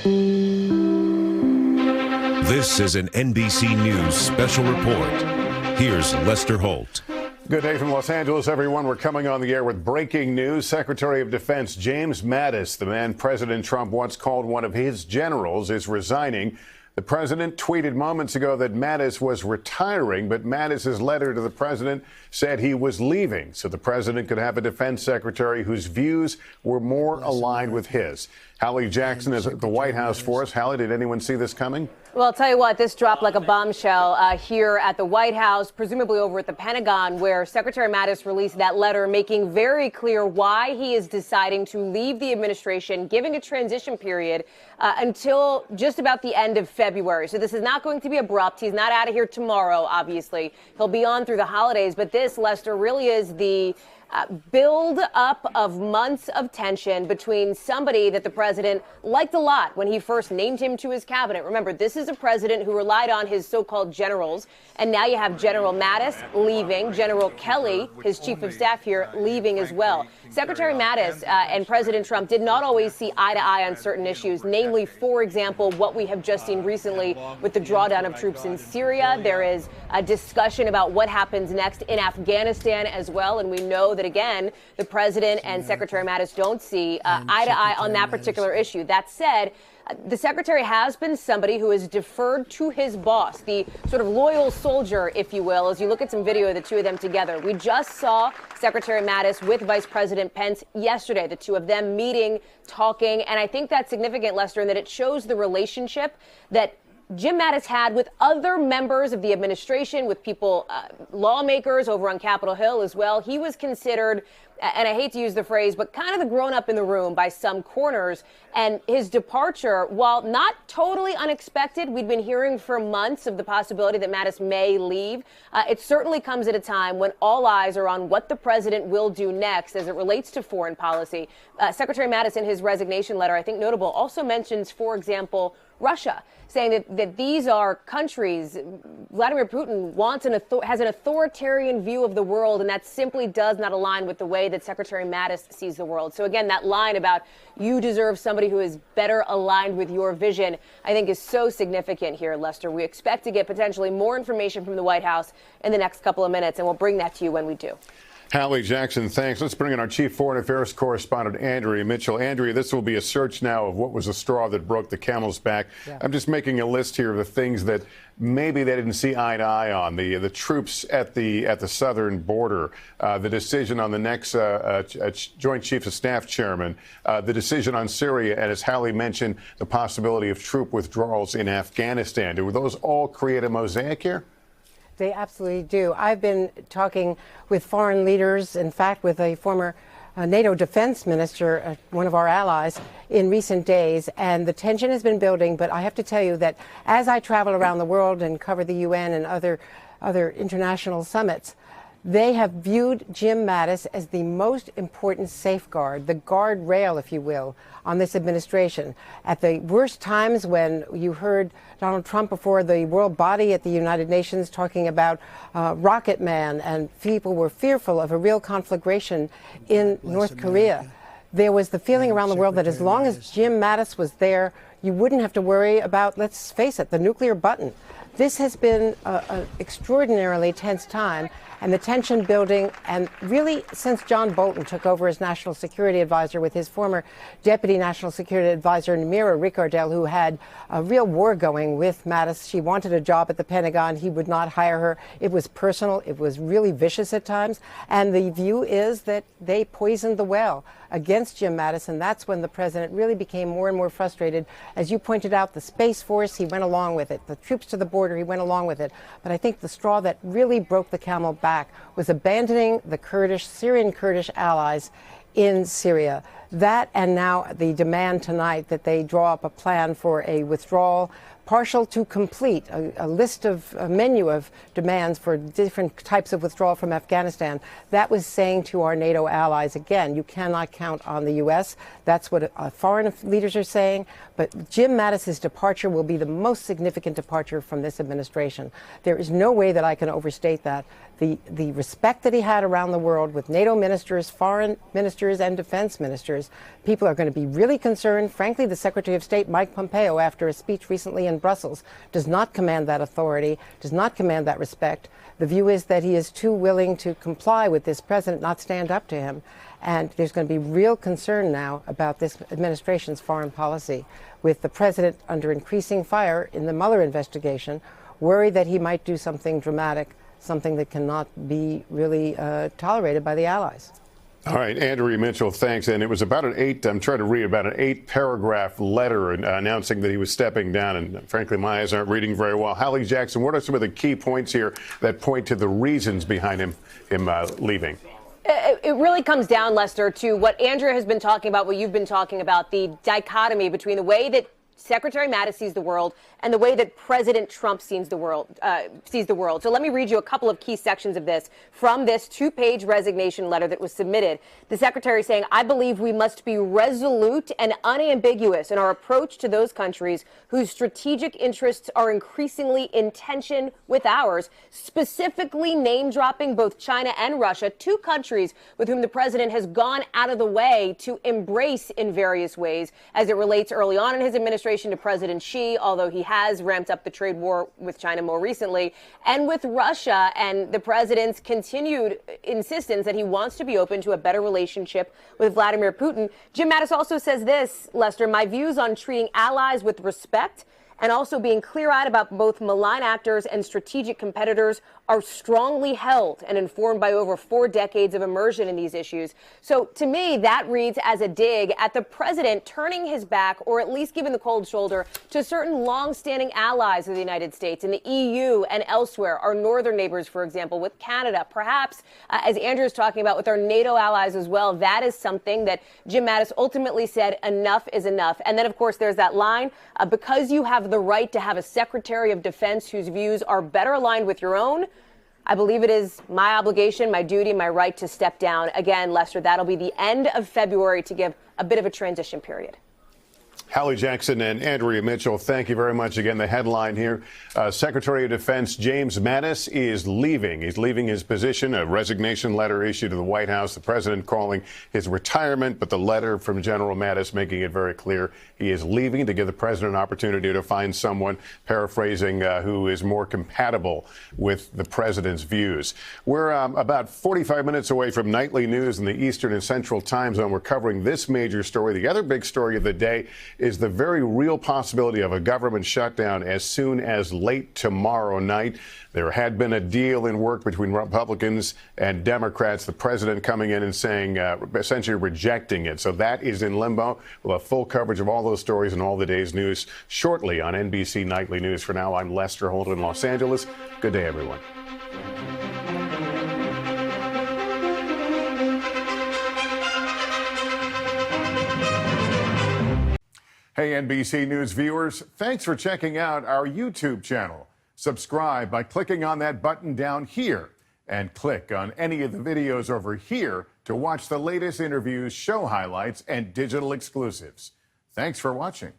This is an NBC News special report. Here's Lester Holt. Good day from Los Angeles, everyone. We're coming on the air with breaking news. Secretary of Defense James Mattis, the man President Trump once called one of his generals, is resigning. The president tweeted moments ago that Mattis was retiring, but Mattis's letter to the president said he was leaving so the president could have a defense secretary whose views were more aligned with his. Hallie Jackson is at the White House for us. Hallie, did anyone see this coming? Well, I'll tell you what, this dropped like a bombshell here at the White House, presumably over at the Pentagon, where Secretary Mattis released that letter making very clear why he is deciding to leave the administration, giving a transition period until just about the end of February. So this is not going to be abrupt. He's not out of here tomorrow, obviously. He'll be on through the holidays. But this, Lester, really is the build up of months of tension between somebody that the president liked a lot when he first named him to his cabinet. Remember, this is a president who relied on his so-called generals. And now you have General Mattis leaving, General Kelly, his chief of staff here, leaving as well. Secretary Mattis and President Trump did not always see eye to eye on certain issues, namely, for example, what we have just seen recently with the drawdown of troops in Syria. There is a discussion about what happens next in Afghanistan as well. And we know that, again, the president and Secretary Mattis don't see eye to eye on that particular issue. That said, the secretary has been somebody who has deferred to his boss, the sort of loyal soldier, if you will, as you look at some video of the two of them together. We just saw Secretary Mattis with Vice President Pence yesterday, the two of them meeting, talking. And I think that's significant, Lester, in that it shows the relationship that Jim Mattis had with other members of the administration, with people, lawmakers over on Capitol Hill as well. He was considered, and I hate to use the phrase, but kind of the grown-up in the room by some corners. And his departure, while not totally unexpected, we'd been hearing for months of the possibility that Mattis may leave. It certainly comes at a time when all eyes are on what the president will do next as it relates to foreign policy. Secretary Mattis, in his resignation letter, I think notable, also mentions, for example, Russia, saying that these are countries. Vladimir Putin has an authoritarian view of the world, and that simply does not align with the way that Secretary Mattis sees the world. So again, that line about you deserve somebody who is better aligned with your vision, I think is so significant here, Lester. We expect to get potentially more information from the White House in the next couple of minutes, and we'll bring that to you when we do. Hallie Jackson, thanks. Let's bring in our chief foreign affairs correspondent, Andrea Mitchell. Andrea, this will be a search now of what was the straw that broke the camel's back. Yeah. I'm just making a list here of the things that maybe they didn't see eye to eye on. The troops at the southern border, the decision on the next Joint Chiefs of Staff chairman, the decision on Syria, and as Hallie mentioned, the possibility of troop withdrawals in Afghanistan. Do those all create a mosaic here? They absolutely do. I've been talking with foreign leaders, in fact, with a former NATO defense minister, one of our allies, in recent days, and the tension has been building. But I have to tell you that as I travel around the world and cover the UN and other international summits, they have viewed Jim Mattis as the most important safeguard, the guardrail, if you will, on this administration. At the worst times when you heard Donald Trump before the world body at the United Nations talking about Rocket Man, and people were fearful of a real conflagration in North Korea, there was the feeling around the world that as long as Jim Mattis was there, you wouldn't have to worry about, let's face it, the nuclear button. This has been an extraordinarily tense time, and the tension building, and really since John Bolton took over as National Security Advisor with his former Deputy National Security Advisor, Namira Ricardel, who had a real war going with Mattis. She wanted a job at the Pentagon. He would not hire her. It was personal. It was really vicious at times. And the view is that they poisoned the well against Jim Mattis, and that's when the president really became more and more frustrated. As you pointed out, the Space Force, he went along with it. The troops to the border, he went along with it. But I think the straw that really broke the camel back was abandoning the Syrian Kurdish allies in Syria. That, and now the demand tonight that they draw up a plan for a withdrawal, partial to complete, a list of a menu of demands for different types of withdrawal from Afghanistan. That was saying to our NATO allies, again, you cannot count on the U.S. That's what foreign leaders are saying. But Jim Mattis's departure will be the most significant departure from this administration. There is no way that I can overstate that. The respect that he had around the world with NATO ministers, foreign ministers, ministers and defense ministers. People are going to be really concerned. Frankly, the Secretary of State, Mike Pompeo, after a speech recently in Brussels, does not command that authority, does not command that respect. The view is that he is too willing to comply with this president, not stand up to him. And there's going to be real concern now about this administration's foreign policy, with the president under increasing fire in the Mueller investigation, worried that he might do something dramatic, something that cannot be really tolerated by the allies. All right, Andrea Mitchell, thanks. And it was about I'm trying to read about an 8-paragraph letter announcing that he was stepping down. And frankly, my eyes aren't reading very well. Hallie Jackson, what are some of the key points here that point to the reasons behind him leaving? It really comes down, Lester, to what Andrea has been talking about, what you've been talking about, the dichotomy between the way that Secretary Mattis sees the world and the way that President Trump sees the world. So let me read you a couple of key sections of this from this 2-page resignation letter that was submitted. The secretary saying, "I believe we must be resolute and unambiguous in our approach to those countries whose strategic interests are increasingly in tension with ours, specifically name-dropping both China and Russia, 2 countries with whom the president has gone out of the way to embrace in various ways as it relates early on in his administration to President Xi, although he has ramped up the trade war with China more recently, and with Russia, and the president's continued insistence that he wants to be open to a better relationship with Vladimir Putin." Jim Mattis also says this, Lester, "My views on treating allies with respect and also being clear-eyed about both malign actors and strategic competitors are strongly held and informed by over 4 decades of immersion in these issues." So to me, that reads as a dig at the president turning his back, or at least giving the cold shoulder, to certain long-standing allies of the United States in the EU and elsewhere, our northern neighbors, for example, with Canada. Perhaps, as Andrew is talking about, with our NATO allies as well, that is something that Jim Mattis ultimately said enough is enough. And then, of course, there's that line, because you have the right to have a Secretary of Defense whose views are better aligned with your own, I believe it is my obligation, my duty, my right to step down. Again, Lester, that'll be the end of February to give a bit of a transition period. Hallie Jackson and Andrea Mitchell, thank you very much. Again, the headline here, Secretary of Defense James Mattis is leaving. He's leaving his position, a resignation letter issued to the White House, the president calling his retirement, but the letter from General Mattis making it very clear he is leaving to give the president an opportunity to find someone, paraphrasing, who is more compatible with the president's views. We're about 45 minutes away from nightly news in the Eastern and Central time zone. We're covering this major story. The other big story of the day is the very real possibility of a government shutdown as soon as late tomorrow night. There had been a deal in work between Republicans and Democrats, the president coming in and saying, essentially rejecting it. So that is in limbo. We'll have full coverage of all those stories and all the day's news shortly on NBC Nightly News. For now, I'm Lester Holt in Los Angeles. Good day, everyone. Hey, NBC News viewers, thanks for checking out our YouTube channel. Subscribe by clicking on that button down here and click on any of the videos over here to watch the latest interviews, show highlights, and digital exclusives. Thanks for watching.